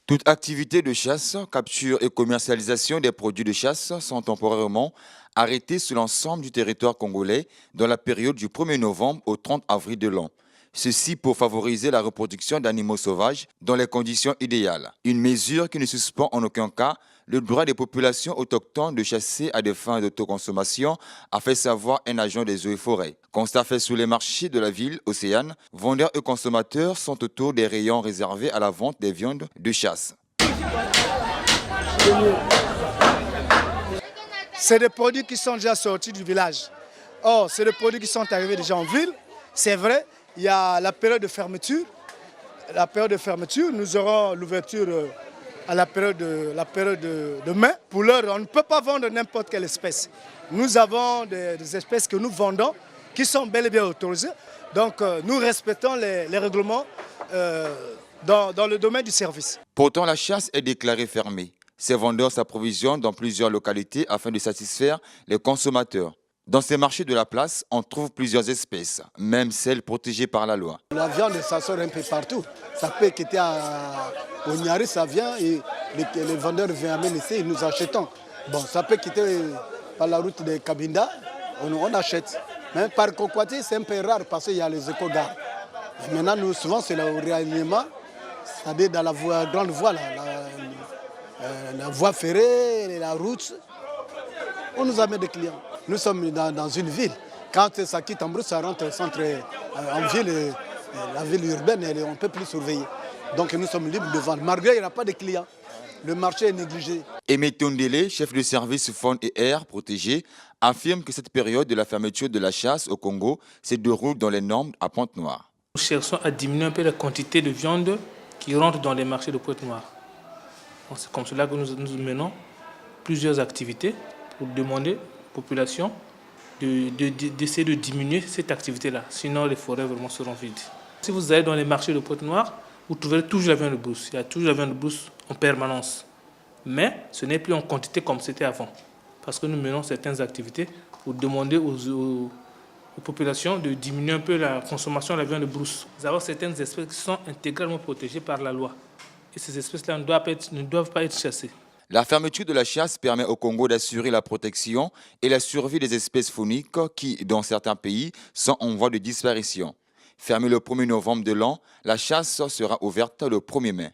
Toute activité de chasse, capture et commercialisation des produits de chasse sont temporairement arrêtées sur l'ensemble du territoire congolais dans la période du 1er novembre au 30 avril de l'an. Ceci pour favoriser la reproduction d'animaux sauvages dans les conditions idéales. Une mesure qui ne suspend en aucun cas le droit des populations autochtones de chasser à des fins d'autoconsommation, a fait savoir un agent des eaux et forêts. Constat fait sous les marchés de la ville Océane, vendeurs et consommateurs sont autour des rayons réservés à la vente des viandes de chasse. C'est des produits qui sont déjà sortis du village. Or, c'est des produits qui sont arrivés déjà en ville. C'est vrai, il y a la période de fermeture. La période de fermeture, nous aurons l'ouverture à la période de mai. Pour l'heure, on ne peut pas vendre n'importe quelle espèce. Nous avons des espèces que nous vendons qui sont bel et bien autorisées. Donc, nous respectons les règlements dans le domaine du service. Pourtant, la chasse est déclarée fermée. Ces vendeurs s'approvisionnent dans plusieurs localités afin de satisfaire les consommateurs. Dans ces marchés de la place, on trouve plusieurs espèces, même celles protégées par la loi. La viande, ça sort un peu partout. Ça peut quitter au Niari, ça vient et les vendeurs viennent amener ici et nous achetons. Bon, ça peut quitter par la route de Kabinda, on achète. Mais par Kokwati, c'est un peu rare parce qu'il y a les éco-gares. Maintenant, nous, souvent, c'est le réalignement, c'est-à-dire dans la grande voie, la voie ferrée, la route, on nous amène des clients. Nous sommes dans une ville. Quand ça quitte en Brousse, ça rentre en ville, la ville urbaine, on ne peut plus surveiller. Donc nous sommes libres de vendre. Malgré qu'il n'y a pas de clients, le marché est négligé. Aimé Tondele, chef de service faune et air protégé, affirme que cette période de la fermeture de la chasse au Congo se déroule dans les normes à Pointe-Noire. Nous cherchons à diminuer un peu la quantité de viande qui rentre dans les marchés de Pointe-Noire. C'est comme cela que nous menons plusieurs activités pour demander population d'essayer de diminuer cette activité-là. Sinon, les forêts vraiment seront vides. Si vous allez dans les marchés de Pointe-Noire, vous trouverez toujours la viande de brousse. Il y a toujours la viande de brousse en permanence. Mais ce n'est plus en quantité comme c'était avant. Parce que nous menons certaines activités pour demander aux populations de diminuer un peu la consommation de la viande de brousse. Nous avons certaines espèces qui sont intégralement protégées par la loi. Et ces espèces-là ne doivent pas être chassées. La fermeture de la chasse permet au Congo d'assurer la protection et la survie des espèces fauniques qui, dans certains pays, sont en voie de disparition. Fermée le 1er novembre de l'an, la chasse sera ouverte le 1er mai.